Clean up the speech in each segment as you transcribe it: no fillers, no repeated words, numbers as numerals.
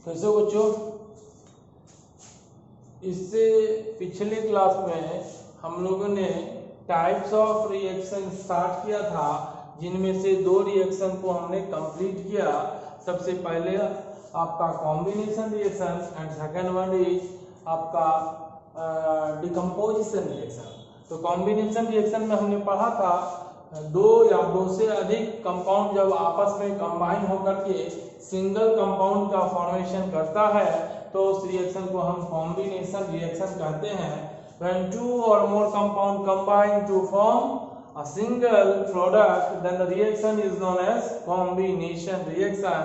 कैसे बच्चों, इससे पिछले क्लास में हम लोगों ने टाइप्स ऑफ रिएक्शन स्टार्ट किया था, जिनमें से दो रिएक्शन को हमने कंप्लीट किया। सबसे पहले आपका combination reaction and second one is आपका डिकम्पोजिशन रिएक्शन। तो कॉम्बिनेशन रिएक्शन में हमने पढ़ा था दो या दो से अधिक कंपाउंड जब आपस में कंबाइन होकर के सिंगल कंपाउंड का फॉर्मेशन करता है तो उस रिएक्शन को हम कॉम्बिनेशन रिएक्शन कहते हैं। When two or more compound combine to form a single product, then the reaction is known as combination reaction.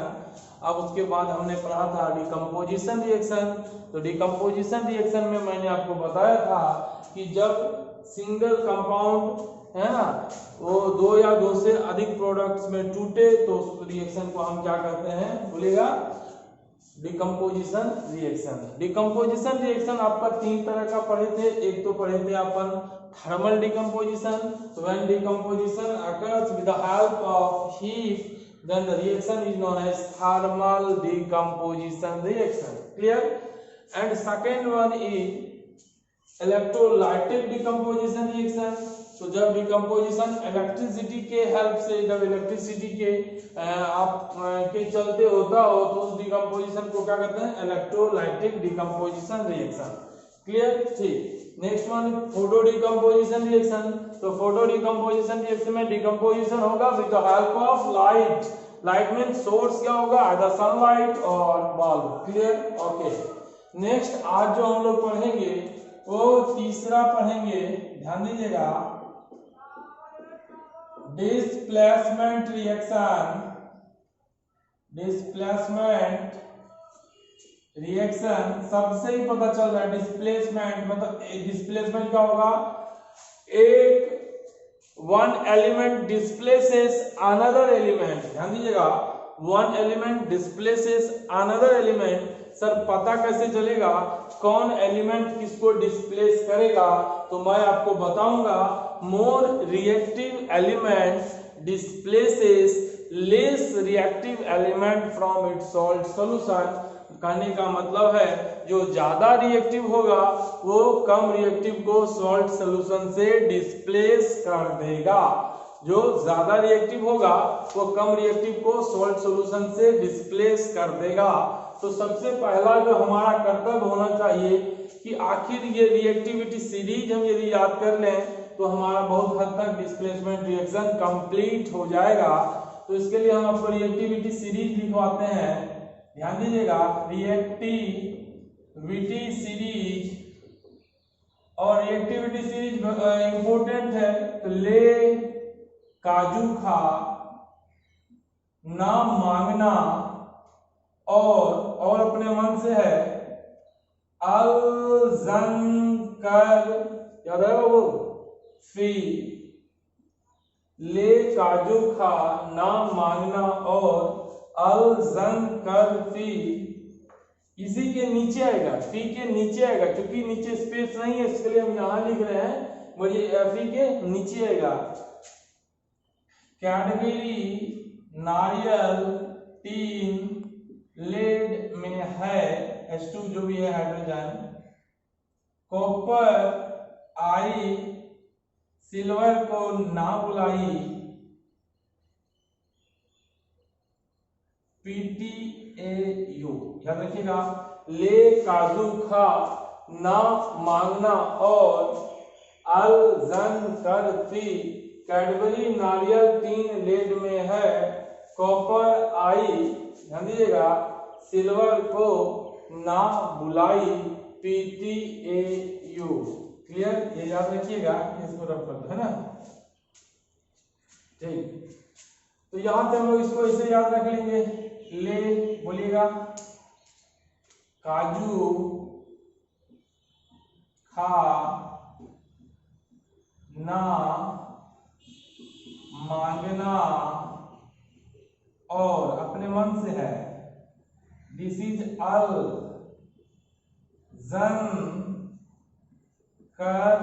अब उसके बाद हमने पढ़ा था डिकम्पोजिशन रिएक्शन। तो डिकम्पोजिशन रिएक्शन में मैंने आपको बताया था कि जब सिंगल कंपाउंड है ना वो दो या दो से अधिक प्रोडक्ट्स में टूटे तो उस रिएक्शन को हम क्या कहते हैं, बोलेगा डिकम्पोजिशन रिएक्शन। डिकम्पोजिशन रिएक्शन आपका तीन तरह का पढ़े थे। एक तो पढ़े थे अपन thermal decomposition, when decomposition occurs with the help of heat then the reaction is known as thermal decomposition reaction. Clear? And second one is electrolytic decomposition reaction. तो जब डिकम्पोजिशन इलेक्ट्रिसिटी के हेल्प से, जब इलेक्ट्रिसिटी के आप के चलते होता हो तो उस डिकम्पोजिशन को क्या कहते हैं, इलेक्ट्रोलाइटिक डिकम्पोजिशन रिएक्शन। क्लियर? ठीक। Next one photo decomposition reaction. तो फोटो डिकम्पोजिशन रिएक्शन में डिकम्पोजिशन होगा with the help of light. Light mean source क्या होगा, आइदर सनलाइट और बल्ब। क्लियर? ओके। नेक्स्ट आज जो हम लोग पढ़ेंगे वो तीसरा पढ़ेंगे, ध्यान दीजिएगा, डिस्प्लेसमेंट रिएक्शन। डिस्प्लेसमेंट रिएक्शन सबसे ही पता चल रहा है। डिस्प्लेसमेंट मतलब डिस्प्लेसमेंट क्या होगा, एक one element displaces another element. ध्यान दीजिएगा, one element displaces another element. Sir पता कैसे चलेगा कौन एलिमेंट किसको डिस्प्लेस करेगा, तो मैं आपको बताऊंगा। More reactive element displaces less reactive element from its salt solution. कहने का मतलब है जो ज्यादा रिएक्टिव होगा वो कम रिएक्टिव को सॉल्ट सॉल्यूशन से डिस्प्लेस कर देगा। जो ज्यादा रिएक्टिव होगा वो कम रिएक्टिव को सॉल्ट सॉल्यूशन से डिस्प्लेस कर देगा। तो सबसे पहला जो हमारा कर्तव्य होना चाहिए कि आखिर ये रिएक्टिविटी सीरीज हम यदि याद कर लें तो हमारा बहुत हद तक डिस्प्लेसमेंट रिएक्शन कंप्लीट हो जाएगा। तो इसके लिए हम आपको रिएक्टिविटी सीरीज लिखवाते हैं। ध्यान दीजिएगा, रिएक्टिविटी सीरीज, और रिएक्टिविटी सीरीज इंपॉर्टेंट है। तो ले काजू खा, ना मांगना, और अपने मन से है अलजन कर, याद है वो फी। ले काजू खा, ना मांगना और अलजन कर फी। इसी के नीचे आएगा, फी के नीचे आएगा, क्योंकि नीचे स्पेस नहीं है इसके लिए हम यहां लिख रहे हैं, मुझे फी के नीचे आएगा। कैडबरी नारियल टीन लेड में है H2 जो भी है हाइड्रोजन। कॉपर आई सिल्वर को ना बुलाई, PTAU। याद रखिएगा, ले काजू खा, ना मांगना और अलजन कर फी। कैडबरी नारियल तीन लेड में है, कॉपर आई, ध्यान दीजिएगा, सिल्वर को ना बुलाई, PTAU। क्लियर? ये याद रखिएगा, इसको रख कर है ना। ठीक, तो यहां से हम लोग इसको इसे याद रख लेंगे। ले बोलिएगा काजू खा, ना मांगना और अपने मन से है, दिस इज अल जन कर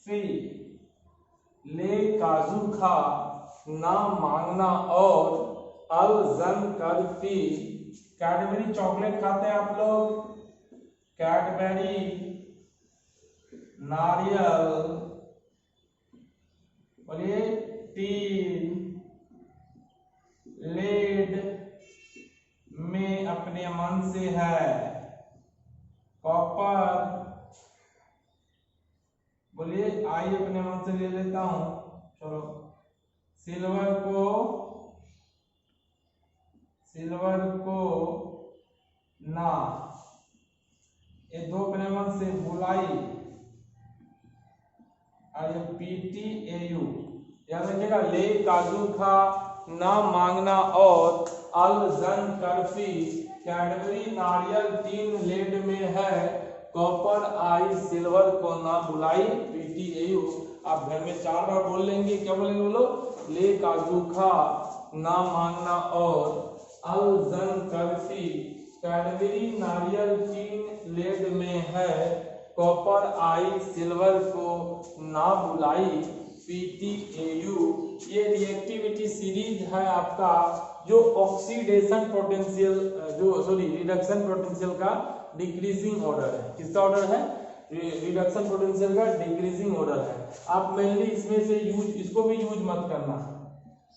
फी। ले काजू खा, ना मांगना और अल्ज़नकर्फी। कैडबरी चॉकलेट खाते हैं आप लोग, कैडबरी नारियल, बोलिए, टीन लेड में अपने मन से है, कॉपर, बोलिए आई अपने मन से ले लेता हूं, चलो, सिल्वर को ना, ये दो अपने मन से, बुलाई, और ये PTAU, याद रखिएगा, ले काजू खा, ना मांगना, और अल्ज़नकर्फी, कैडबरी नारियल टीन लेड में है, कॉपर आई सिल्वर को ना बुलाई, PTAU। आप घर में 4 बार बोल लेंगे, क्या बोलेंगे बोलो, ले काजू खा, ना मांगना, और अल्ज़नकर्फी, कैडबरी नारियल टीन लेड में है, कॉपर आई सिल्वर को ना बुलाई, PTAU। ये रिएक्टिविटी सीरीज है आपका, जो ऑक्सीडेशन पोटेंशियल, रिडक्शन पोटेंशियल का डिक्रीजिंग ऑर्डर है। किसका ऑर्डर है? रिडक्शन पोटेंशियल का डिक्रीजिंग ऑर्डर है। आप मेनली इसमें से इसको भी यूज मत करना,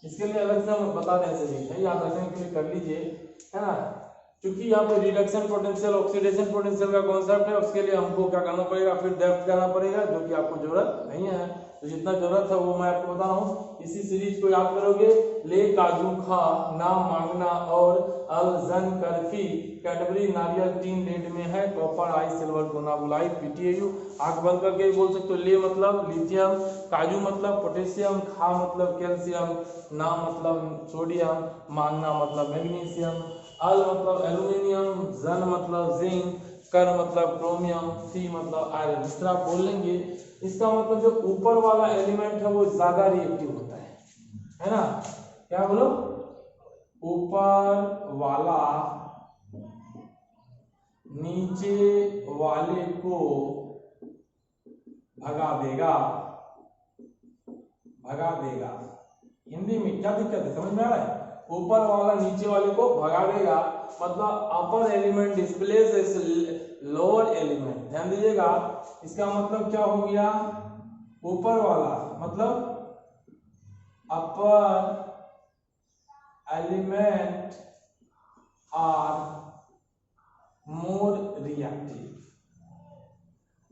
इसके लिए अलग से हम बता दें, सीरीज है, याद रखने के लिए कर लीजिए, है ना, क्योंकि यहाँ पे रिडक्शन पोटेंशियल ऑक्सीडेशन पोटेंशियल का कॉन्सेप्ट है, उसके लिए हमको क्या करना पड़ेगा, फिर डेप्थ करना पड़ेगा, जो कि आपको जरूरत नहीं है। तो जितना जरूरत है वो मैं आपको बता रहा हूँ। इसी सीरीज को याद करोगे, ले काजू खा, ना मांगना, और अल्ज़नकर्फी, कैडबरी नारियल टीन लेड में है, कॉपर आई सिल्वर को ना बुलाई, PTAU। आंख बंद करके बोल सकते हो, ले मतलब लिथियम, काजू मतलब पोटेशियम, खा मतलब कैल्शियम, ना मतलब सोडियम, मांगना मतलब मैग्नीशियम, अल मतलब एल्यूमिनियम, जन मतलब जिंक, कर मतलब क्रोमियम, सी मतलब आयरन। इस तरह आप बोल लेंगे। इसका मतलब जो ऊपर वाला एलिमेंट है वो ज्यादा रिएक्टिव होता है ना, क्या बोलो, ऊपर वाला नीचे वाले को भगा देगा। हिंदी में क्या दिक्कत है, समझ में आ रहा है? ऊपर वाला नीचे वाले को भगा देगा, मतलब upper element displace lower element. ध्यान दीजिएगा, इसका मतलब क्या हो गया, ऊपर वाला मतलब upper element are more reactive.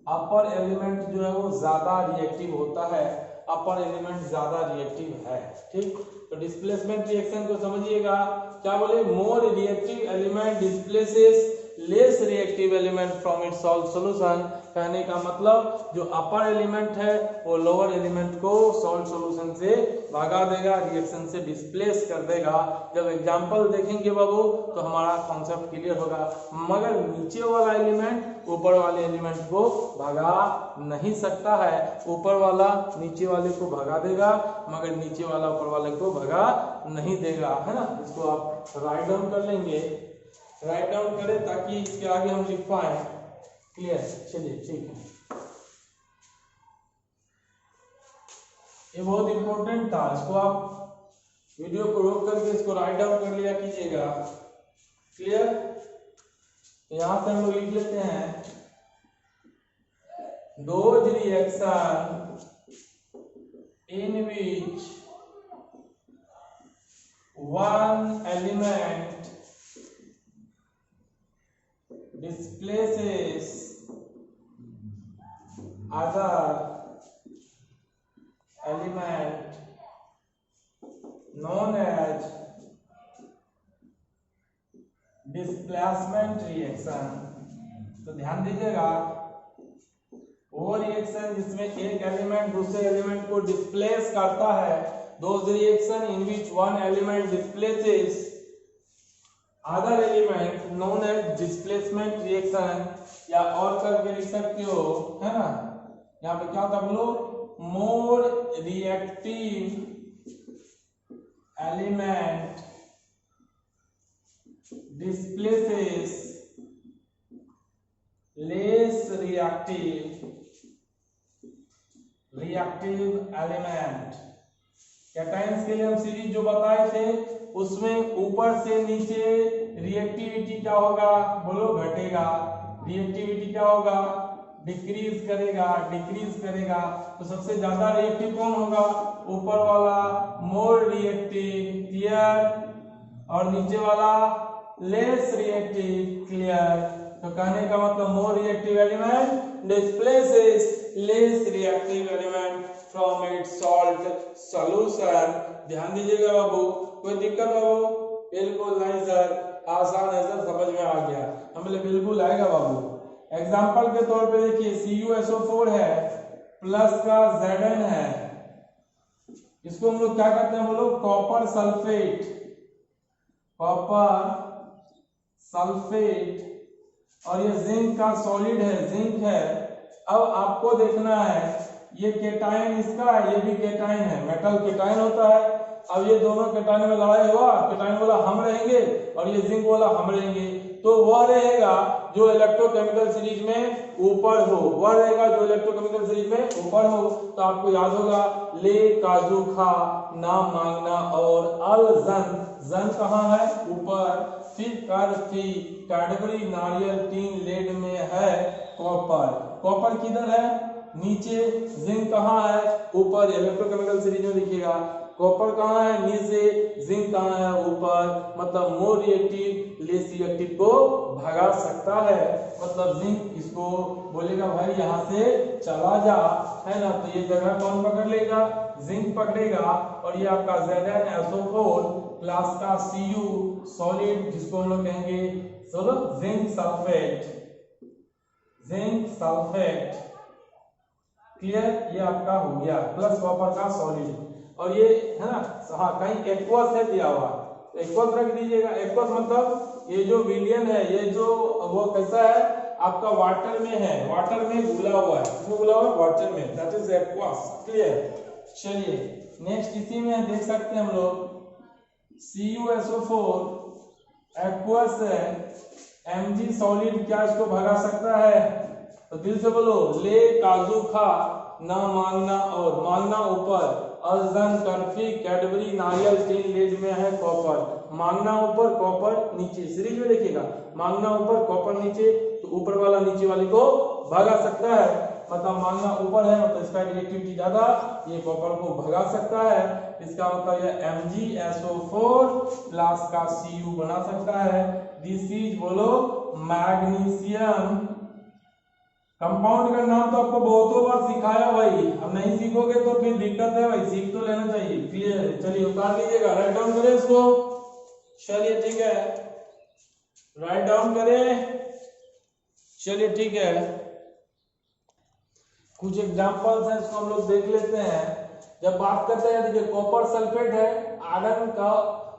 Upper element जो है वो ज्यादा रिएक्टिव होता है, अपर एलिमेंट ज्यादा रिएक्टिव है, ठीक। तो डिस्प्लेसमेंट रिएक्शन को समझिएगा, क्या बोले, more reactive element displaces less reactive element from its salt solution. कहने का मतलब जो अपर एलिमेंट है वो लोअर एलिमेंट को सॉल्ट सॉल्यूशन से भगा देगा, रिएक्शन से डिस्प्लेस कर देगा। जब एग्जांपल देखेंगे बाबू तो हमारा कॉन्सेप्ट क्लियर होगा। मगर नीचे वाला एलिमेंट ऊपर वाले एलिमेंट को भगा नहीं सकता है, ऊपर वाला नीचे वाले को भगा देगा मगर नीचे वाला ऊपर वाले को भगा नहीं देगा, है ना। इसको आप राइट डाउन कर लेंगे, राइट डाउन करें ताकि इसके आगे हम लिख पाए। क्लियर, चलिए ठीक है। ये बहुत इंपॉर्टेंट था, इसको आप वीडियो को रोक करके इसको राइट डाउन कर लिया कीजिएगा। क्लियर, यहां से हम लोग लिख लेते हैं, those reaction in which one element displaces other element known as displacement reaction। तो ध्यान दीजिएगा, वो रिएक्शन जिसमें एक एलिमेंट दूसरे एलिमेंट को डिस्प्लेस करता है, those reaction in which one element displaces other element known as displacement reaction, या और करके लिख सकते हो, है ना। यहाँ पे क्या होता है बोलो, more reactive element displaces less reactive element. Cations के लिए हम सीरीज जो बताए थे उसमें ऊपर से नीचे रिएक्टिविटी क्या होगा, बोलो घटेगा। रिएक्टिविटी क्या होगा, डिक्रीज करेगा। तो सबसे ज्यादा रिएक्टिव कौन होगा, ऊपर वाला मोर रिएक्टिव, क्लियर, और नीचे वाला लेस रिएक्टिव, क्लियर। तो कहने का मतलब more reactive element displaces less reactive element from its salt solution. ध्यान दीजिएगा बाबू, कोई दिक्कत बाबू? बिल्कुल नहीं सर, आसान है सर, समझ में आ गया। हम बोले बिल्कुल आएगा बाबू। एग्जाम्पल के तौर पे देखिए CuSO4 है प्लस का Zn है, इसको हम लोग क्या कहते हैं, बोलो कॉपर सल्फेट, और ये जिंक का सॉलिड है, जिंक है। अब आपको देखना है ये केटाइन इसका है, ये भी केटाइन है, मेटल केटाइन होता है। अब ये दोनों केटाइन में लड़ाई हुआ, केटाइन वाला हम रहेंगे और ये जिंक वाला हम रहेंगे, तो वह रहेगा जो इलेक्ट्रोकेमिकल सीरीज में ऊपर हो, वह रहेगा जो इलेक्ट्रोकेमिकल सीरीज में ऊपर हो। तो आपको याद होगा ले काजू खा नाम मांगना और अल जन कहाँ है, ऊपर, फिर कर फी कैडबरी नारियल टीन लेड में है कॉपर किधर है, नीचे, जिंक कहाँ है, ऊपर। इलेक्ट्रोकेमिकल सीरीज में देखिएगा कॉपर कहाँ है, नीचे, जिंक कहाँ है, ऊपर। मतलब मोर रिएक्टिव लेस रिएक्टिव को भगा सकता है। मतलब जिंक इसको बोलेगा भाई यहाँ से चला जा, है ना, तो ये जगह कौन पकड़ लेगा, जिंक पकड़ेगा। और ये आपका ZnSO4 क्लास का Cu सॉलिड, जिसको हम लोग कहेंगे चलो जिंक सल्फेट, क्लियर। ये आपका हो गया प्लस कॉपर का सॉलिड। और ये है ना, हाँ कहीं एक्वस है दिया हुआ, एक्वस रख दीजिएगा। एक्वस मतलब ये जो विलियन है, ये जो वो कैसा है आपका, वाटर में है, वाटर में घुला हुआ है, इसमें घुला हुआ है वाटर में, दैट इज एक्वस, क्लियर। चलिए नेक्स्ट इसी में देख सकते हैं हम लोग CuSO4 एक्वस है, Mg सॉलिड क्या इसको भगा सकता है, तो दिल से बोलो ले काजू खा ना मांगना और मांगना ऊपर, अजन कर्फी कैडबरी नारियल टीन लेड में है कॉपर। मांगना ऊपर कॉपर नीचे, सीरीज में देखिएगा मांगना ऊपर कॉपर नीचे, तो ऊपर वाला नीचे वाले को भगा सकता है। मतलब मांगना ऊपर है मतलब इसका रिएक्टिविटी ज्यादा, ये कॉपर को भगा सकता है। इसका मतलब ये MgSO4 प्लस का Cu बना सकता है। दिस इज बोलो मैग्नीशियम। कंपाउंड का नाम तो आपको बहुतों बार सिखाया भाई, अब नहीं सीखोगे तो फिर दिक्कत है भाई, सीख तो लेना चाहिए, क्लियर है। चलिए उतार लीजिएगा, राइट डाउन करें इसको। चलिए ठीक है, राइट डाउन करें। चलिए ठीक है, कुछ एग्जांपल्स हैं, इसको हम लोग देख लेते हैं। जब बात करते हैं, देखिए कॉपर सल्फेट है, आयरन का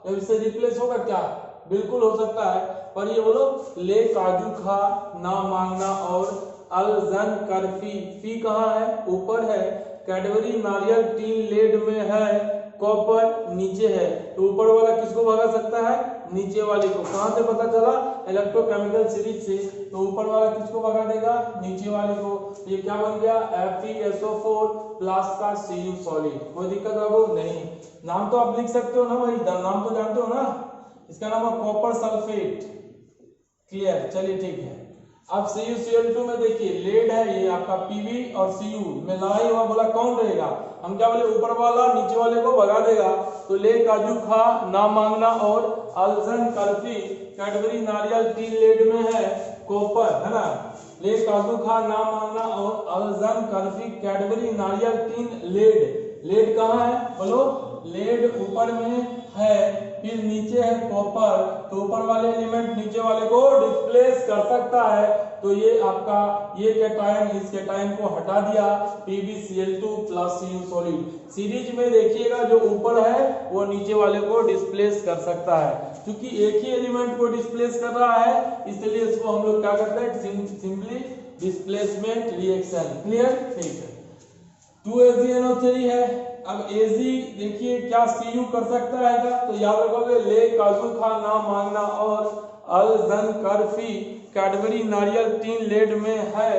इससे रिप्लेस होगा क्या, बिल्कुल हो सकता है। पर ये बोलो ले काजू खा ना मांगना और अलजन करफी, फी कहाँ है, ऊपर है। कैडबरी नारियल टीन लेड में है कॉपर, नीचे है। तो ऊपर वाला किसको भगा सकता है, नीचे वाले को। कहां से पता चला, इलेक्ट्रोकेमिकल सीरीज से। तो ऊपर वाला किसको भगा देगा, नीचे वाले को। ये क्या बन गया, FeSO4 प्लस का Cu सॉलिड। कोई दिक्कत बाबू नहीं। नाम तो आप लिख सकते हो ना भाई, नाम तो जानते हो ना, इसका नाम है कॉपर सल्फेट, क्लियर। चलिए ठीक है। अब CuCl2 में देखिए लेड है, ये आपका Pb और Cu में लड़ाई हुआ, बोला कौन रहेगा, हम क्या बोले ऊपर वाला नीचे वाले को भगा देगा। तो ले काजू खा ना मांगना और अलजन कर्फी कैडबरी नारियल टीन लेड में है कॉपर, है ना। ले काजू खा ना मांगना और अलजन कर्फी कैडबरी नारियल टीन लेड, लेड कहाँ है, बोलो लेड ऊपर में है, फिर नीचे है कॉपर। तो ऊपर वाले एलिमेंट नीचे वाले को डिस्प्लेस कर सकता है। तो ये आपका ये कैटायन इस कैटायन को हटा दिया, PbCl2 plus Cu solid. Series में देखिएगा जो ऊपर है वो नीचे वाले को डिस्प्लेस कर सकता है। क्योंकि एक ही एलिमेंट को डिस्प्लेस कर रहा है, इसलिए इसको हम लोग क्या करते हैं, सिंपली डिस्प्लेसमेंट रिएक्शन, क्लियर, ठीक है। 2AgNO3 है। अब Ag देखिए क्या Cu कर सकता है क्या, तो याद रखोगे ले काजू खा ना मांगना और अलजन कर्फी कैडबरी नारियल टीन लेड में है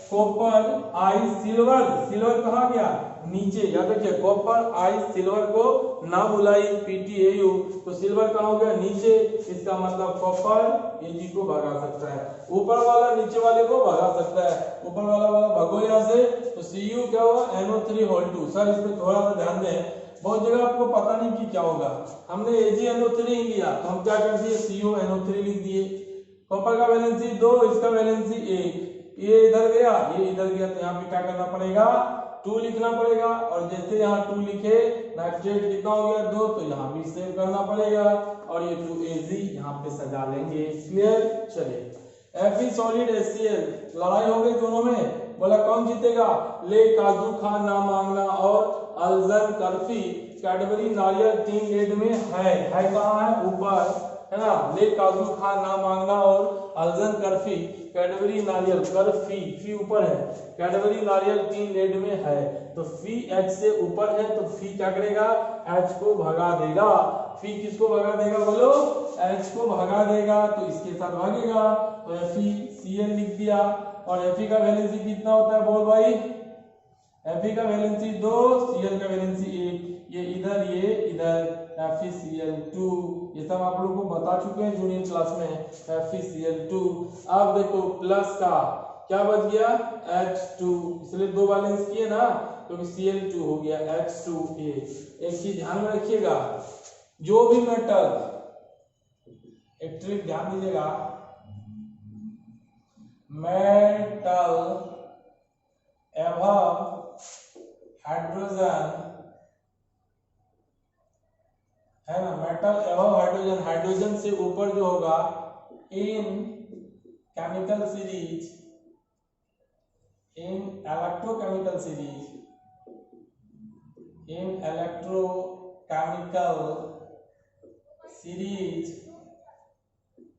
कॉपर आई सिल्वर, सिल्वर कहाँ गया नीचे, याद रखिए कॉपर आई सिल्वर को ना बुलाई PTAU, तो सिल्वर कहाँ हो गया नीचे, इसका मतलब कॉपर Ag को भगा सकता है, ऊपर वाला नीचे वाले को भगा सकता है, ऊपर वाला भगो यहाँ से, तो Cu क्या हुआ NO3 सर इस पे थोड़ा सा ध्यान दें, बहुत जगह आपको पता नहीं कि क्या होगा, हमने AgNO3 ही लिया तो हम क्या कर दिए CuNO3 लिख दिए, कॉपर का वैलेंसी 2, इसका वैलेंसी 1, ये इधर गया ये इधर गया, तो यहाँ पे क्या करना पड़ेगा 2 लिखना पड़ेगा, और जैसे यहाँ 2 लिखे नाइट्रेट कितना हो गया 2, तो यहाँ भी सेव करना पड़ेगा, और ये 2Ag यहाँ पे सजा लेंगे, क्लियर। चलिए Fe सॉलिड HCl लड़ाई हो गई दोनों में, बोला कौन जीतेगा, ले काजू खा ना मांगना और अल्जन कर्फी कैडबरी नारियल 3 लेड में है कहाँ है ऊपर है ना, ले काजू खा ना मांगना और अल्जन कर्फी कैडबरी नारियल कर्फी फी ऊपर है, कैडबरी नारियल 3 लेड में है, तो फी H से ऊपर है तो फी क्या करेगा H को भगा देगा, फी किसको भगा देगा बोलो H को भगा देगा, तो इसके साथ भागेगा, तो FeCl लिख दिया, और Fe का वैलेंसी कितना होता है बोल भाई, Fe का वैलेंसी 2, Cl का वैलेंसी 1, ये इधर FeCl2, ये सब आप लोगों को बता चुके हैं जूनियर क्लास में, FeCl2। अब देखो प्लस का क्या बच गया H2, इसलिए 2 बैलेंस किए ना, क्योंकि Cl2 हो गया H2A। एक चीज ध्यान में रखिएगा, जो भी मेटल, एक ट्रिक ध्यान दीजिएगा, मेटल एवं हाइड्रोजन है ना, मेटल एवं हाइड्रोजन, हाइड्रोजन से ऊपर जो होगा इन केमिकल सीरीज, इन इलेक्ट्रोकेमिकल सीरीज, इन electrochemical series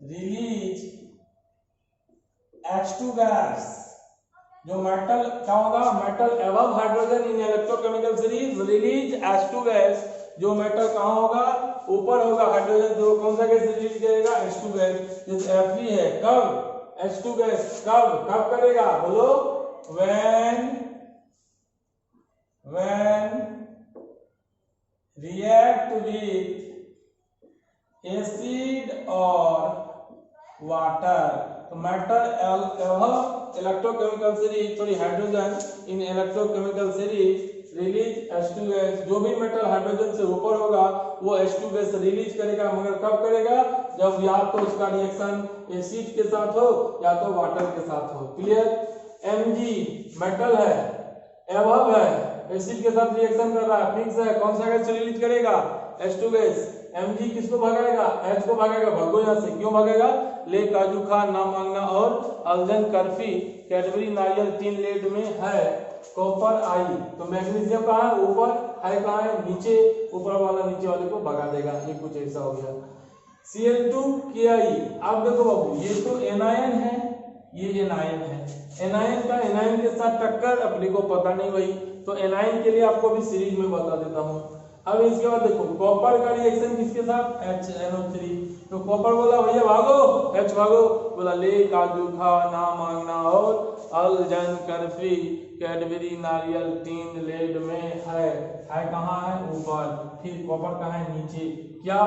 release H2 gas, जो मेटल क्या होगा, मेटल एवं hydrogen in electrochemical series release H2 gas, जो मेटल कहाँ होगा ऊपर होगा हाइड्रोजन, जो कौन सा गैस रिलीज करेगा H2 गैस, जैसे Fe है कब H2 गैस कब करेगा बोलो, when react with acid or water, तो metal electrochemical series sorry hydrogen in electrochemical series release H2 gas, जो भी मेटल हाइड्रोजन से ऊपर होगा वो H2 गैस रिलीज करेगा, मगर कब करेगा जब या तो उसका रिएक्शन एसिड के साथ हो या तो वाटर के साथ हो, क्लियर। Mg मेटल है एवब है, एसिड के साथ रिएक्शन कर रहा है, फिक्स है, कौन सा गैस रिलीज करेगा H2 गैस, Mg किसको भगाएगा H को भगाएगा, भगो यहाँ से, क्यों भगाएगा, ले काजू खा ना मांगना और अल्जन कर्फी कैडबरी नारियल 3 लेड में है, कॉपर आई, तो मैग्नीशियम कहाँ है ऊपर, है कहाँ है नीचे, ऊपर वाला नीचे वाले को भगा देगा, ये कुछ ऐसा हो गया। Cl2Ki, आप देखो बाबू ये तो एनायन है, ये एनायन है, एनायन का एनायन के साथ टक्कर अपने को पता नहीं भाई, तो एनायन के लिए आपको भी सीरीज में बता देता हूँ। अब इसके बाद देखो कॉपर का रिएक्शन किसके साथ HNO3, तो कॉपर बोला भैया भागो H भागो, बोला ले काजू खा ना मांगना और अल्जन कर्फी कैडबरी नारियल 3 लेड में है कहाँ है ऊपर, फिर कॉपर कहाँ है नीचे, क्या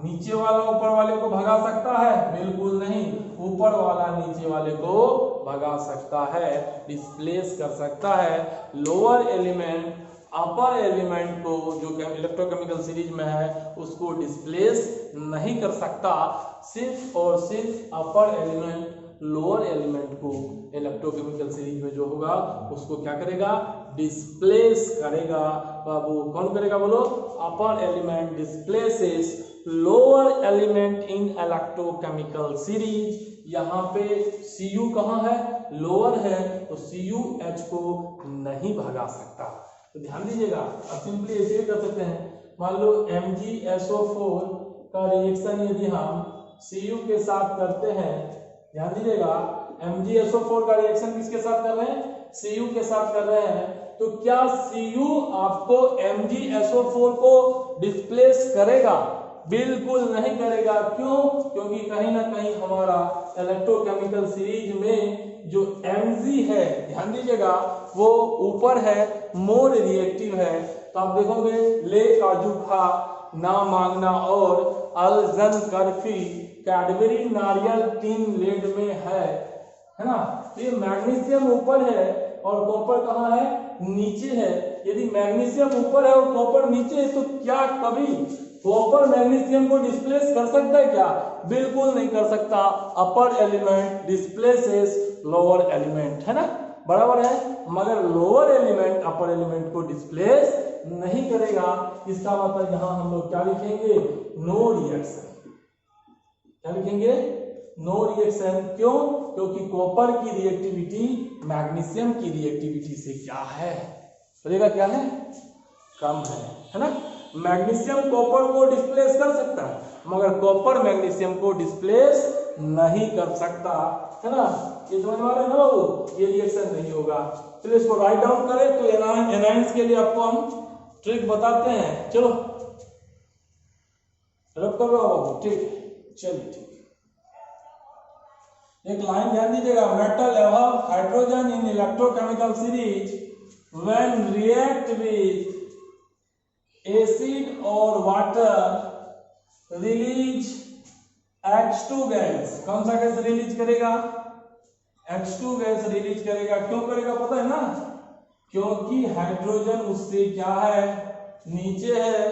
नीचे वाला ऊपर वाले को भगा सकता है, बिल्कुल नहीं, ऊपर वाला नीचे वाले को भगा सकता है, डिस्प्लेस कर सकता है, लोअर एलिमेंट अपर एलिमेंट को जो इलेक्ट्रोकेमिकल सीरीज में है उसको डिस्प्लेस नहीं कर सकता, सिर्फ और सिर्फ अपर एलिमेंट लोअर एलिमेंट को इलेक्ट्रोकेमिकल सीरीज में जो होगा उसको क्या करेगा डिस्प्लेस करेगा, बाबू कौन करेगा बोलो, upper element displaces lower element in electrochemical series, यहाँ पे Cu कहाँ है लोअर है, तो CuH को नहीं भगा सकता, तो ध्यान दीजिएगा। अब सिंपली ऐसे कर सकते हैं, मान लो MgSO4 का रिएक्शन यदि हम Cu के साथ करते हैं, ध्यान दीजिएगा MgSO4 का रिएक्शन किसके साथ कर रहे हैं, Cu के साथ कर रहे हैं, तो क्या Cu आपको MgSO4 को डिस्प्लेस करेगा, बिल्कुल नहीं करेगा। क्यों? क्योंकि कहीं ना कहीं हमारा इलेक्ट्रोकेमिकल सीरीज में जो Mg है, ध्यान दीजिएगा, वो ऊपर है, मोर रिएक्टिव है। तो आप देखोगे ले काजू खा, ना मांगना और अलजन करफी कैडबरी नारियल टीन लेड में है ना। तो ये मैग्नीशियम ऊपर है और कॉपर कहाँ है? नीचे है। यदि मैग्नीशियम ऊपर है और कॉपर नीचे है तो क्या कभी कॉपर मैग्नीशियम को डिस्प्लेस कर सकता है क्या? बिल्कुल नहीं कर सकता। Upper element displaces lower element, है ना, बराबर है। मगर लोअर एलिमेंट अपर एलिमेंट को डिस्प्लेस नहीं करेगा। इसका मतलब यहां हम लोग क्या लिखेंगे? No reaction. क्या लिखेंगे? No reaction. क्यों? क्योंकि कॉपर की रिएक्टिविटी मैग्नीशियम की रिएक्टिविटी से क्या है? बोलेगा क्या है? कम है ना। मैग्नीशियम कॉपर को डिस्प्लेस कर सकता है मगर कॉपर मैग्नीशियम को डिस्प्लेस नहीं कर सकता, है ना। ये समझ में आ रहा है ना बाबू? ये रिएक्शन नहीं होगा। चलिए इसको राइट डाउन करें। तो एनाइंस के लिए आपको हम ट्रिक बताते हैं। चलो रब कर रहा बाबू, ठीक। चलिए ठीक, एक लाइन ध्यान दीजिएगा। मेटल एवं hydrogen in electrochemical series when react with acid और वाटर रिलीज H2 गैस। कौन सा गैस रिलीज करेगा? H2 गैस रिलीज करेगा। क्यों करेगा पता है ना? क्योंकि हाइड्रोजन उससे क्या है? नीचे है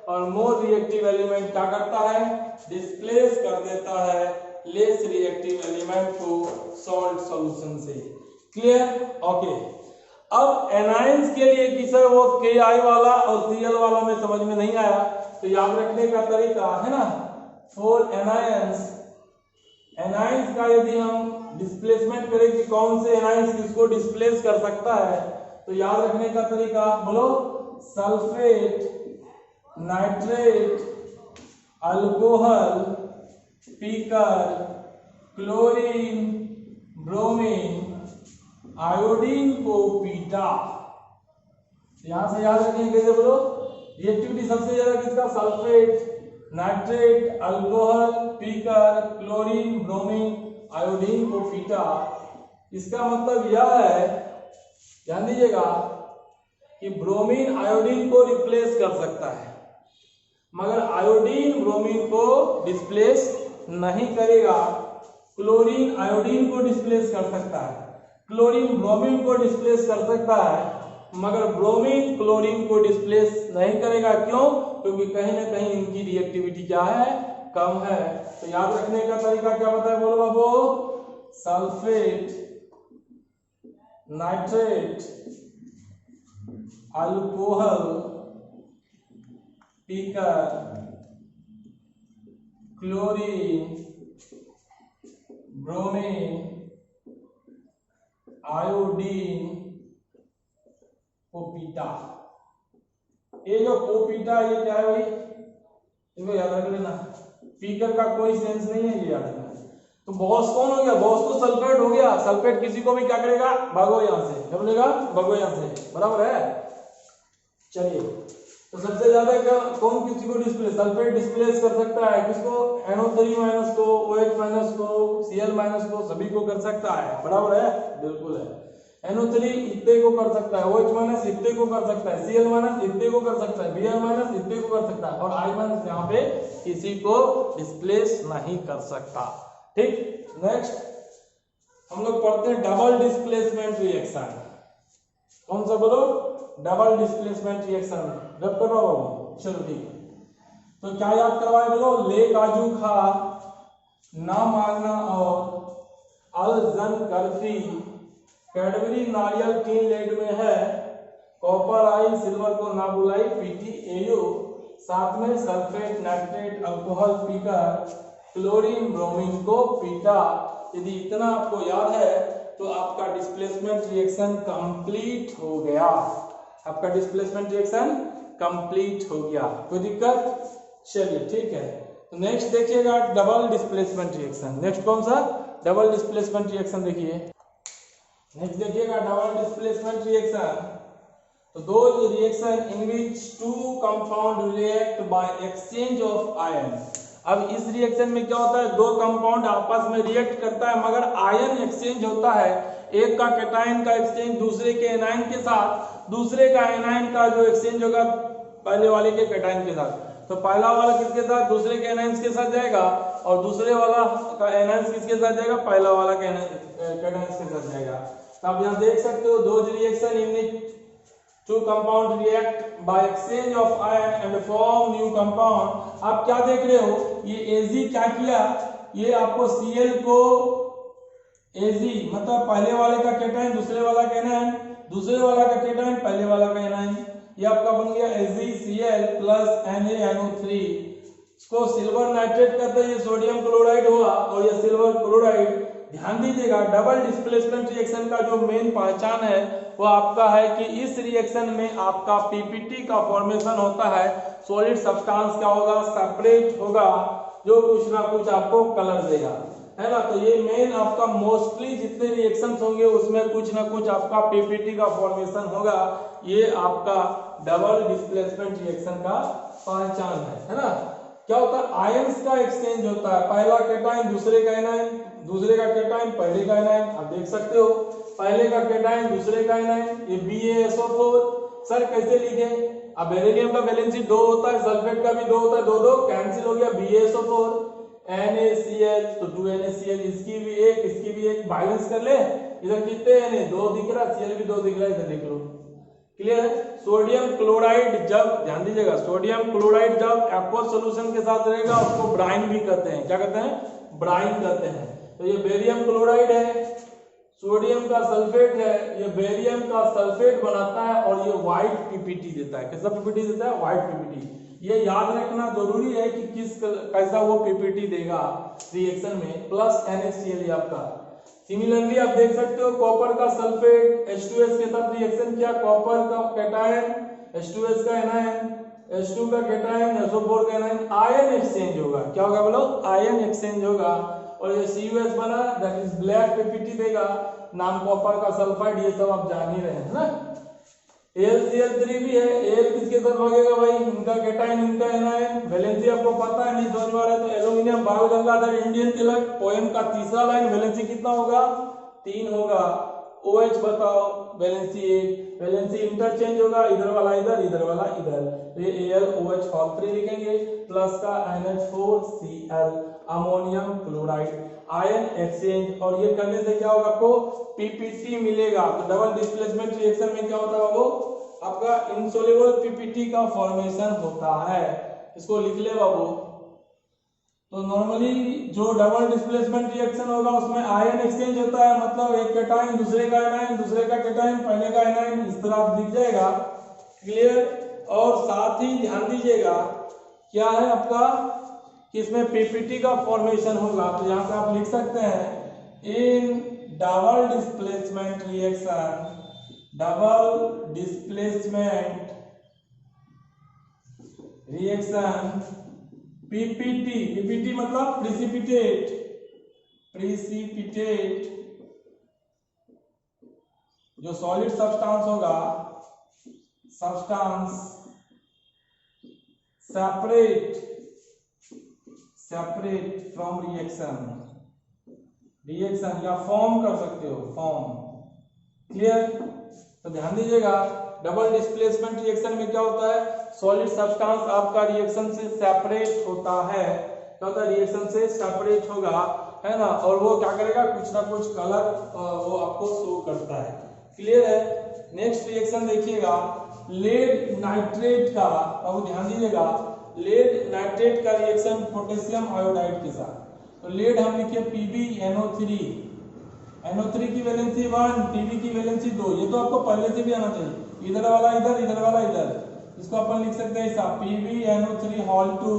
और मोर रिएक्टिव एलिमेंट क्या करता है? डिस्प्लेस कर देता है लेस रिएक्टिव एलिमेंट को सॉल्ट सॉल्यूशन से। क्लियर? ओके। अब एनाइंस के लिए कि सर वो Ki वाला और Cl वाला में समझ में नहीं आया, तो याद रखने का तरीका है ना, फॉर एनाइंस का यदि हम डिस्प्लेसमेंट करें कि कौन से एनाइंस किसको डिस्प्लेस कर सकता है, तो याद रखने का तरीका बोलो। सल्फेट, नाइट्रेट, अल्कोहल, पीकर, क्लोरीन, ब्रोमीन, आयोडीन को पीटा। यहां से याद रखेंगे कैसे बोलो? रिएक्टिविटी सबसे ज्यादा किसका? सल्फेट, नाइट्रेट, अल्कोहल, पीकर, क्लोरीन, ब्रोमीन, आयोडीन को पीटा। इसका मतलब यह है, ध्यान दीजिएगा, कि ब्रोमीन आयोडीन को रिप्लेस कर सकता है मगर आयोडीन ब्रोमीन को डिस्प्लेस नहीं करेगा। क्लोरीन आयोडीन को डिस्प्लेस कर सकता है, क्लोरीन ब्रोमीन को डिस्प्लेस कर सकता है मगर ब्रोमीन क्लोरीन को डिस्प्लेस नहीं करेगा। क्यों? क्योंकि कहीं ना कहीं इनकी रिएक्टिविटी क्या है? कम है। तो याद रखने का तरीका क्या बताए बोलो बाबू? सल्फेट, नाइट्रेट, अल्कोहल, पीकर, क्लोरीन, ब्रोमीन, आयोडीन, पोपीटा। ये जो पोपीटा ये क्या है भाई? इसको याद रख लेना। पीकर का कोई सेंस नहीं है, ये याद रखना। तो बॉस कौन हो गया? बॉस तो सल्फेट हो गया। सल्फेट किसी को भी क्या करेगा? भागो यहां से। क्या बोलेगा? भागो यहां से, बराबर है। चलिए, तो सबसे ज्यादा क्या कौन किसी को डिस्प्लेस? सल्फेट डिस्प्लेस कर सकता है किसको? NO3 माइनस को, OH माइनस को, Cl माइनस को, सभी को कर सकता है, बराबर है, बिल्कुल है। NO3 इतने को कर सकता है, OH माइनस इतने को कर सकता है, Cl माइनस इतने को कर सकता है, Br माइनस इतने को कर सकता है और I माइनस यहाँ पे किसी को डिस्प्लेस नहीं कर सकता। ठीक, नेक्स्ट हम लोग पढ़ते हैं डबल डिस्प्लेसमेंट रिएक्शन। कौन सा बोलो? Double displacement reaction. रब कर रहा हूं, चलो ठीक है। तो क्या याद करवाए बोलो? ले काजू खा, ना मांगना और अलजन करफी कैडबरी नारियल टीन लेड में है। कॉपर आई सिल्वर को ना बुलाई PtAu। साथ में सल्फेट, नाइट्रेट, अल्कोहल पीकर, क्लोरीन ब्रोमीन को पीटा। यदि इतना आपको याद है तो आपका डिस्प्लेसमेंट रिएक्शन कंप्लीट हो गया। आपका डिस्प्लेसमेंट रिएक्शन कंप्लीट हो गया। कोई दिक्कत? चलिए ठीक है। तो नेक्स्ट देखिएगा डबल डिस्प्लेसमेंट रिएक्शन। नेक्स्ट कौन सा? Double displacement reaction. देखिए नेक्स्ट देखिएगा डबल डिस्प्लेसमेंट रिएक्शन। तो those reaction in which two compound react by exchange of ion। अब इस रिएक्शन में क्या होता है, दो कंपाउंड आपस में रिएक्ट करता है मगर आयन एक्सचेंज होता है। एक का कैटायन का एक्सचेंज दूसरे के एनायन के साथ, दूसरे का एनायन का जो एक्सचेंज होगा पहले वाले के कैटायन के साथ। तो पहला वाला किसके साथ, दूसरे के एनायंस के साथ जाएगा, और दूसरे वाला का एनायंस किसके साथ जाएगा, पहला वाला के कैटायंस के साथ जाएगा। तो आप यहाँ देख सकते हो दो reaction in two compound react by exchange of ion and form new compound। आप क्या देख रहे हो, ये Ag क्या किया, ये आपको Cl को Ag मतलब पहले वाले का कैटायन दूसरे वाला का एनायन, दूसरे वाला का कैटायन पहले वाला का एनायन, ये आपका बन गया AgCl प्लस NaNO3। इसको सिल्वर नाइट्रेट कहते हैं, ये सोडियम क्लोराइड हुआ और ये सिल्वर क्लोराइड। ध्यान दीजिएगा डबल डिस्प्लेसमेंट रिएक्शन का जो मेन पहचान है वो आपका है कि इस रिएक्शन में आपका पीपीटी का फॉर्मेशन होता है। सॉलिड सब्सटेंस क्या होगा, सेपरेट होगा, जो कुछ ना कुछ आपको कलर देगा, है ना। तो ये मेन आपका मोस्टली जितने रिएक्शंस होंगे उसमें कुछ ना कुछ आपका पीपीटी का फॉर्मेशन होगा। ये आपका डबल डिस्प्लेसमेंट रिएक्शन का पहचान है ना। क्या होता है, आयंस का एक्सचेंज होता है, पहला कैटायन दूसरे का एनायन, दूसरे का कैटायन पहले का एनायन। आप देख सकते हो पहले का कैटायन दूसरे का एनायन, ये BaSO4। सर कैसे लिखे, अब बेरिलियम का वैलेंसी 2 होता है, सल्फेट का भी 2 होता है, दो दो कैंसिल हो गया, BaSO4 NaCl, तो 2NaCl, इसकी भी एक बैलेंस कर ले। इधर कितने Na, 2 दिख रहा, Cl भी 2 दिख रहा है, इधर देख लो, क्लियर है। सोडियम क्लोराइड जब, ध्यान दीजिएगा, सोडियम क्लोराइड जब एक्वस सॉल्यूशन के साथ रहेगा उसको ब्राइन भी कहते हैं, क्या कहते हैं, ब्राइन कहते हैं। तो ये बेरियम क्लोराइड है, सोडियम का सल्फेट है, ये बेरियम का सल्फेट बनाता है और ये व्हाइट पीपीटी देता है। कैसा पीपीटी देता है, व्हाइट पीपीटी। ये याद रखना जरूरी है कि कैसा वो पीपीटी देगा रिएक्शन में, प्लस NaCl आपका। सिमिलरली आप देख सकते हो कॉपर का सल्फेट H2S के साथ रिएक्शन किया, कॉपर का कैटायन H2S का एनायन, H2 का कैटायन SO4 का एनायन, आयन एक्सचेंज होगा। क्या होगा बोलो, आयन एक्सचेंज होगा, और ये CuS बना, दैट इज ब्लैक पीपीटी देगा, नाम कॉपर का सल्फाइड, ये सब आप जान ही रहे हैं ना। AlCl3 भी है, Al किसके साथ भागेगा भाई, इनका कैटायन इनका एनायन, वैलेंसी आपको पता है, नहीं समझ में आ रहा है तो एल्यूमिनियम बाल गंगाधर इंडियन तिलक पोएम का तीसरा लाइन वैलेंसी कितना होगा, 3 होगा। OH बताओ, वैलेंसी 1, वैलेंसी इंटरचेंज होगा, इधर वाला इधर, इधर वाला इधर, तो ये AlOH ऑल 3 लिखेंगे, प्लस का NH4Cl ammonium chloride, ion exchange, और ये करने से क्या होगा, आपको पीपीटी मिलेगा। तो डबल डिस्प्लेसमेंट रिएक्शन में क्या होता है बाबू, आपका इनसोल्युबल पीपीटी का फॉर्मेशन होता है। इसको लिख ले बाबू। तो नॉर्मली जो डबल डिस्प्लेसमेंट रिएक्शन होगा उसमें आयन एक्सचेंज होता है, मतलब एक कैटायन दूसरे का एनायन, दूसरे का कैटायन पहले का एनायन, इस तरह दिख जाएगा, क्लियर। और साथ ही ध्यान दीजिएगा क्या है आपका कि इसमें पीपीटी का फॉर्मेशन होगा। तो यहाँ पे आप लिख सकते हैं in double displacement reaction, double displacement reaction PPT, PPT मतलब प्रिसिपिटेट, प्रिसिपिटेट जो सॉलिड सब्सटेंस होगा, substance separate, separate from reaction, reaction या फॉर्म कर सकते हो, फॉर्म, क्लियर। तो ध्यान दीजिएगा डबल डिस्प्लेसमेंट रिएक्शन में क्या होता है, सॉलिड सब्सटेंस आपका रिएक्शन से सेपरेट होता है, क्या होता है, रिएक्शन से सेपरेट होगा, है ना, और वो क्या करेगा, कुछ ना कुछ कलर वो आपको शो करता है, क्लियर है। नेक्स्ट रिएक्शन देखिएगा लेड नाइट्रेट का, अब ध्यान दीजिएगा लेड नाइट्रेट का रिएक्शन पोटेशियम आयोडाइड के साथ। तो लेड हम लिखिए PbNO3, NO3 की वैलेंसी 1, Pb की वैलेंसी 2, ये तो आपको पहले से भी आना चाहिए, इधर वाला इधर, इधर वाला इधर, इसको अपन लिख सकते हैं ऐसा PbNO3 होल 2,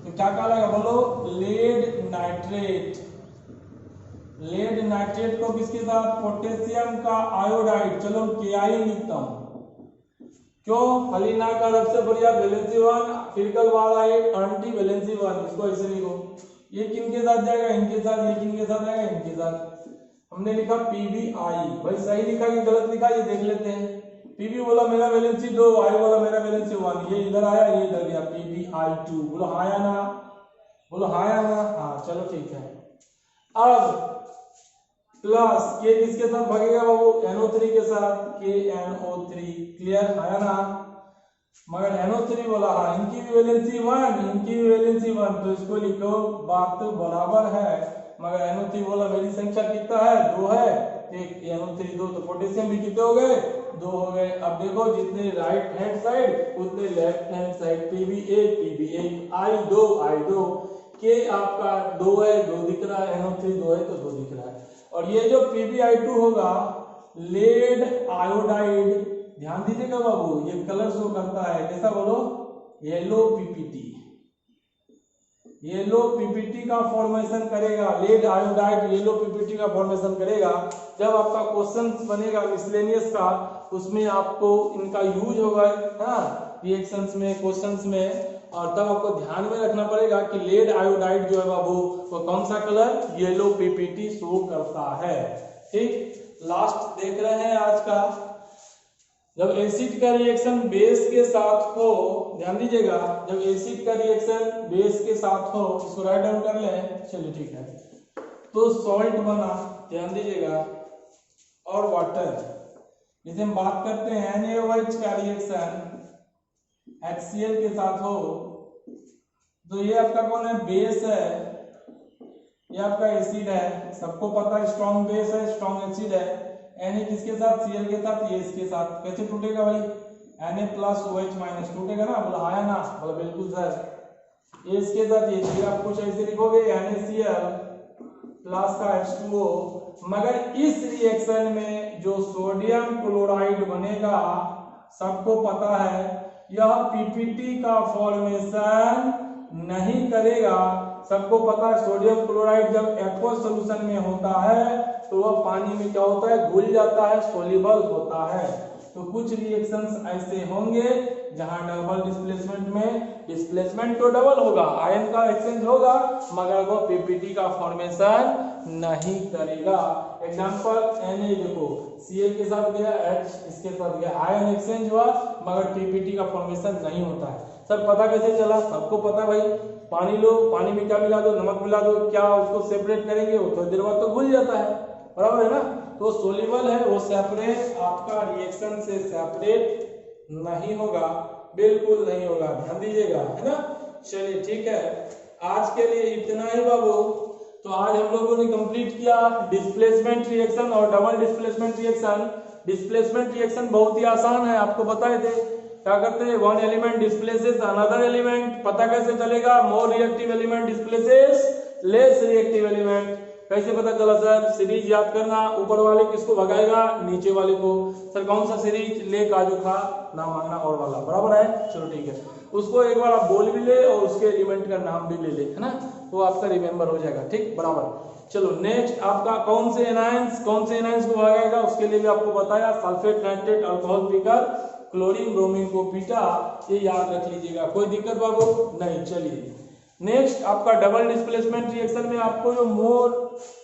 तो क्या कहलाएगा बोलो, लेड नाइट्रेट। लेड नाइट्रेट को किसके साथ, पोटेशियम का आयोडाइड, चलो Ki लिखता हूं, क्यों, हलीना का सबसे बढ़िया वैलेंसी 1, फिरकल वाला एक एंटी वैलेंसी 1, इसको ऐसे लिखो। ये किनके साथ जाएगा, इनके साथ, ये किनके साथ जाएगा, इनके साथ। हमने लिखा PbI, भाई सही लिखा कि गलत लिखा ये देख लेते हैं। पीबी बोला मेरा वैलेंसी 2, आई बोला मेरा वैलेंसी 1, ये इधर आया ये इधर गया, PbI2। बोलो हाँ या ना, बोलो हाँ या ना, हाँ चलो ठीक है। अब प्लस के किसके साथ भागेगा बाबू, NO3 के साथ, KNO3, क्लियर है ना। मगर NO3 बोला हाँ इनकी भी वैलेंसी 1, इनकी भी वैलेंसी 1, तो इसको लिखो बात तो बराबर है। मगर NO3 बोला मेरी संख्या कितना है, 2 है, एक NO3 2, तो पोटेशियम भी कितने हो गए, 2 हो गए। अब देखो जितने राइट हैंड साइड उतने left hand side, PB1 PB1, I2 के आपका 2 है, 2 दिख रहा है, NO3 2 है तो 2 दिख रहा है। और ये जो PbI2 होगा लेड आयोडाइड, ध्यान दीजिएगा बाबू, ये कलर शो करता है कैसा, बोलो येलो PPT, येलो PPT का फॉर्मेशन करेगा। लेड आयोडाइड येलो PPT का फॉर्मेशन करेगा। जब आपका क्वेश्चन बनेगा मिसलेनियस का, उसमें आपको इनका यूज होगा रिएक्शंस में, क्वेश्चंस में, और तब आपको ध्यान में रखना पड़ेगा कि लेड आयोडाइड जो है बाबू वो कौन सा कलर, येलो PPT शो करता है। ठीक, लास्ट देख रहे हैं आज का, जब एसिड का रिएक्शन बेस के साथ हो, ध्यान दीजिएगा, जब एसिड का रिएक्शन बेस के साथ हो, इसको राइट डाउन कर लें, चलिए ठीक है, तो सॉल्ट बना, ध्यान दीजिएगा, और वाटर। जैसे हम बात करते हैं NaOH का रिएक्शन HCl के साथ हो, तो ये आपका कौन है, बेस है, ये आपका एसिड है, सबको पता है स्ट्रॉन्ग बेस है, स्ट्रॉन्ग एसिड है। Na किसके साथ, Cl के साथ, ये इसके साथ, कैसे टूटेगा भाई, Na प्लस OH माइनस टूटेगा ना, बोला आया ना, बोला बिल्कुल सर। ये इसके साथ ये चीज आप कुछ ऐसे लिखोगे NaCl प्लस का H2O, मगर इस रिएक्शन में जो सोडियम क्लोराइड बनेगा सबको पता है यह PPT का फॉर्मेशन नहीं करेगा। सबको पता है सोडियम क्लोराइड जब एक्वस सॉल्यूशन में होता है तो वह पानी में क्या होता है, घुल जाता है, सोल्यूबल होता है। तो कुछ रिएक्शंस ऐसे होंगे जहां डबल डिस्प्लेसमेंट में डिस्प्लेसमेंट तो डबल होगा, आयन का एक्सचेंज होगा, मगर वो PPT का फॉर्मेशन नहीं करेगा। एग्जांपल Na देखो, Cl के साथ गया H, इसके साथ गया, आयन एक्सचेंज हुआ मगर PPT का फॉर्मेशन नहीं होता है। सर पता कैसे चला, सबको पता भाई, पानी लो, पानी में क्या मिला दो, नमक मिला दो, क्या उसको सेपरेट करेंगे, वो थोड़ी देर बाद तो घुल जाता है, बराबर है ना। तो सोल्यूबल है, वो सेपरेट आपका रिएक्शन से सेपरेट नहीं होगा, बिल्कुल नहीं होगा, ध्यान दीजिएगा, है ना। चलिए ठीक है, आज के लिए इतना ही बाबू। तो आज हम लोगों ने कंप्लीट किया डिस्प्लेसमेंट रिएक्शन और double displacement reaction. Displacement reaction बहुत ही आसान है, आपको बताए थे, क्या करते हैं, one element displaces another element. पता कैसे चलेगा, more reactive element displaces less reactive element. कैसे पता चला सर, सीरीज याद करना, ऊपर वाले किसको भगाएगा, नीचे वाले को। सर कौन सा सीरीज, ले काजू खा ना मांगना और वाला, बराबर है, चलो ठीक है, उसको एक बार आप बोल भी ले और उसके एलिमेंट का नाम भी ले ले, है ना, वो आपका रिमेंबर हो जाएगा, ठीक, बराबर। चलो नेक्स्ट आपका कौन से एनायंस को भगाएगा, उसके लिए भी आपको बताया, सल्फेट, नाइट्रेट, अल्कोहल पीकर क्लोरीन ब्रोमीन को पीटा, ये याद रख लीजिएगा, कोई दिक्कत बाबू नहीं। चलिए नेक्स्ट आपका डबल डिस्प्लेसमेंट रिएक्शन में आपको जो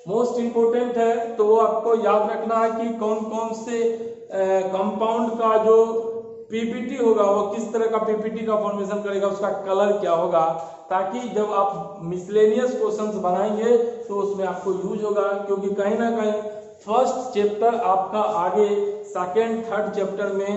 मोस्ट इंपोर्टेंट है तो वो आपको याद रखना है कि कौन कौन से कंपाउंड का जो PPT होगा वो किस तरह का PPT का फॉर्मेशन करेगा, उसका कलर क्या होगा, ताकि जब आप मिसलेनियस क्वेश्चंस बनाएंगे तो उसमें आपको यूज होगा। क्योंकि कहीं ना कहीं फर्स्ट चैप्टर आपका आगे सेकेंड थर्ड चैप्टर में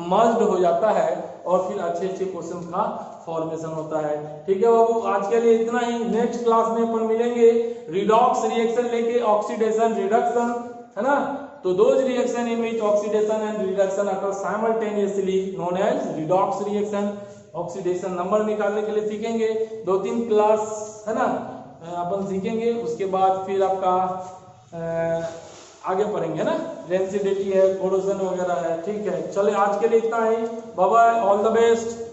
मर्ज्ड हो जाता है और फिर अच्छे अच्छे क्वेश्चन का फॉर्मेशन होता है। ठीक है बाबू, आज के लिए इतना ही। नेक्स्ट क्लास में अपन मिलेंगे रिडॉक्स रिएक्शन लेके ऑक्सीडेशन रिडक्शन, है ना। तो those reaction in which oxidation and reduction occur simultaneously known as redox reaction. Oxidation number निकालने के लिए सीखेंगे, 2-3 क्लास, है ना, अपन सीखेंगे। उसके बाद फिर आपका आगे पढ़ेंगे ना, डेंसिटी है, कोरोजन वगैरह है। ठीक है, चले आज के लिए इतना ही, bye bye, all the best.